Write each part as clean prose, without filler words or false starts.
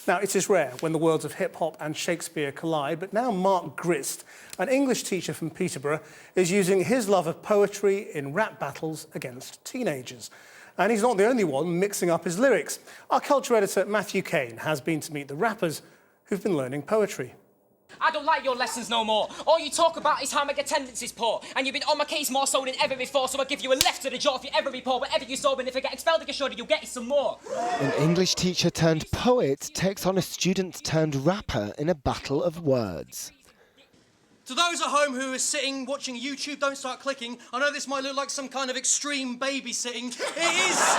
Now, it is rare when the worlds of hip-hop and Shakespeare collide, but now Mark Grist, an English teacher from Peterborough, is using his love of poetry in rap battles against teenagers. And he's not the only one mixing up his lyrics. Our culture editor, Matthew Kane, has been to meet the rappers who've been learning poetry. I don't like your lessons no more. All you talk about is how my attendance is poor. And you've been on my case more so than ever before, so I'll give you a left to the jaw if you ever report. Whatever you sob, and if I get expelled again, surely you'll get you some more. An English teacher turned poet takes on a student turned rapper in a battle of words. To those at home who are sitting watching YouTube, don't start clicking. I know this might look like some kind of extreme babysitting. It is.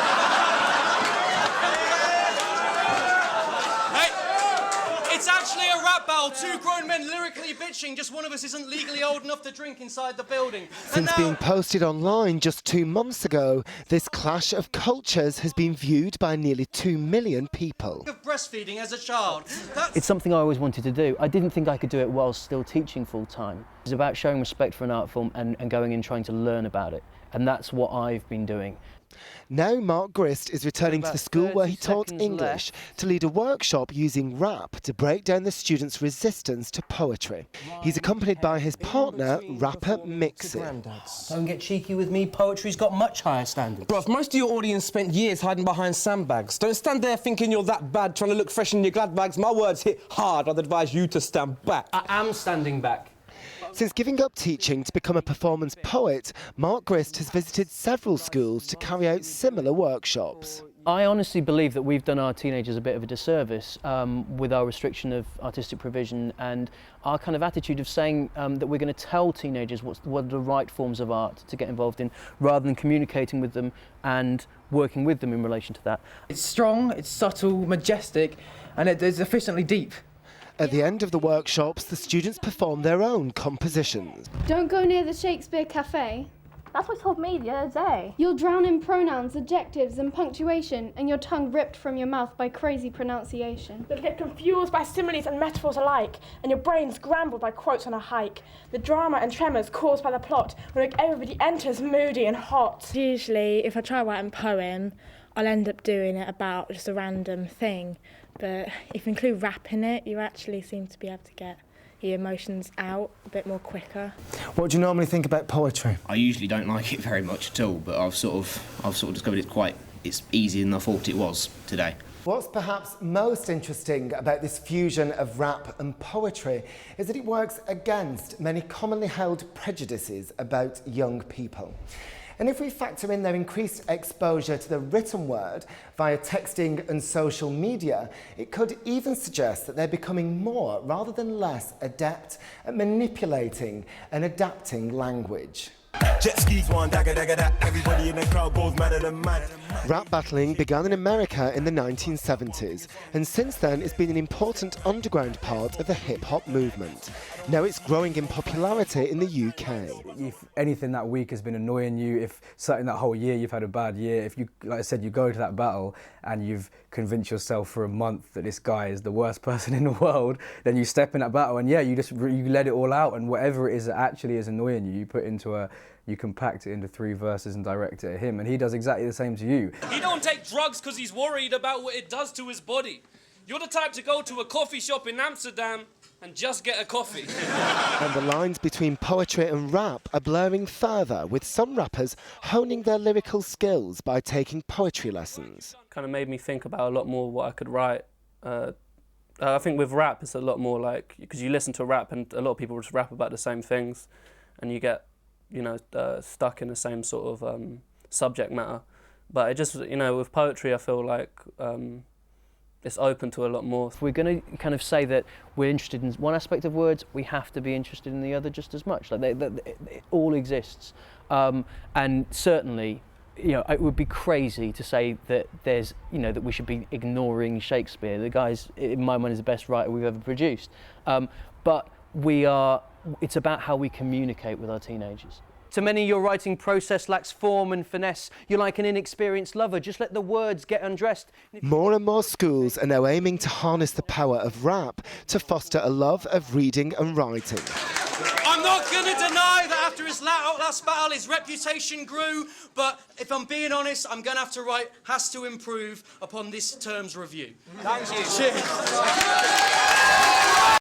It's actually a rap battle. Two grown men lyrically bitching. Just one of us isn't legally old enough to drink inside the building. Since being posted online just 2 months ago, this clash of cultures has been viewed by nearly 2 million people. Of breastfeeding as a child. It's something I always wanted to do. I didn't think I could do it while still teaching full time. It's about showing respect for an art form and going in trying to learn about it. And that's what I've been doing. Now Mark Grist is returning to the school where he taught English to lead a workshop using rap to break down the students' resistance to poetry. He's accompanied by his partner, rapper Mixie. Don't get cheeky with me, poetry's got much higher standards. Bruv, most of your audience spent years hiding behind sandbags. Don't stand there thinking you're that bad, trying to look fresh in your glad bags. My words hit hard, I'd advise you to stand back. I am standing back. Since giving up teaching to become a performance poet, Mark Grist has visited several schools to carry out similar workshops. I honestly believe that we've done our teenagers a bit of a disservice with our restriction of artistic provision and our kind of attitude of saying that we're going to tell teenagers what are the right forms of art to get involved in, rather than communicating with them and working with them in relation to that. It's strong, it's subtle, majestic, and it is efficiently deep. At the end of the workshops, the students perform their own compositions. Don't go near the Shakespeare Cafe. That's what he told me the other day. You'll drown in pronouns, adjectives and punctuation, and your tongue ripped from your mouth by crazy pronunciation. You'll get confused by similes and metaphors alike, and your brain scrambled by quotes on a hike. The drama and tremors caused by the plot will make everybody enters moody and hot. Usually, if I try writing a poem, I'll end up doing it about just a random thing. But if you include rap in it, you actually seem to be able to get your emotions out a bit more quicker. What do you normally think about poetry? I usually don't like it very much at all, but I've sort of discovered it's easier than I thought it was today. What's perhaps most interesting about this fusion of rap and poetry is that it works against many commonly held prejudices about young people. And if we factor in their increased exposure to the written word via texting and social media, it could even suggest that they're becoming more rather than less adept at manipulating and adapting language. Jet skis one, dagger, dagger, that. Everybody in the crowd goes madder than mad. Rap battling began in America in the 1970s, and since then it's been an important underground part of the hip-hop movement. Now it's growing in popularity in the UK. If anything that week has been annoying you, if something that whole year you've had a bad year, if you, like I said, you go to that battle and you've convinced yourself for a month that this guy is the worst person in the world, then you step in that battle and yeah, you let it all out, and whatever it is that actually is annoying you, you compact it into 3 verses and direct it at him, and he does exactly the same to you. He don't take drugs because he's worried about what it does to his body. You're the type to go to a coffee shop in Amsterdam and just get a coffee. And the lines between poetry and rap are blurring further, with some rappers honing their lyrical skills by taking poetry lessons. Kind of made me think about a lot more what I could write. I think with rap it's a lot more like, because you listen to rap and a lot of people just rap about the same things and you get stuck in the same sort of subject matter. But it just, with poetry, I feel like it's open to a lot more. If we're going to kind of say that we're interested in one aspect of words, we have to be interested in the other just as much. Like it all exists. And certainly, it would be crazy to say that there's, that we should be ignoring Shakespeare. The guy's, in my mind, is the best writer we've ever produced. But it's about how we communicate with our teenagers. To many, your writing process lacks form and finesse. You're like an inexperienced lover. Just let the words get undressed. More and more schools are now aiming to harness the power of rap to foster a love of reading and writing. I'm not going to deny that after his last battle, his reputation grew, but if I'm being honest, I'm going to have to write has to improve upon this term's review. Thank you. Cheers.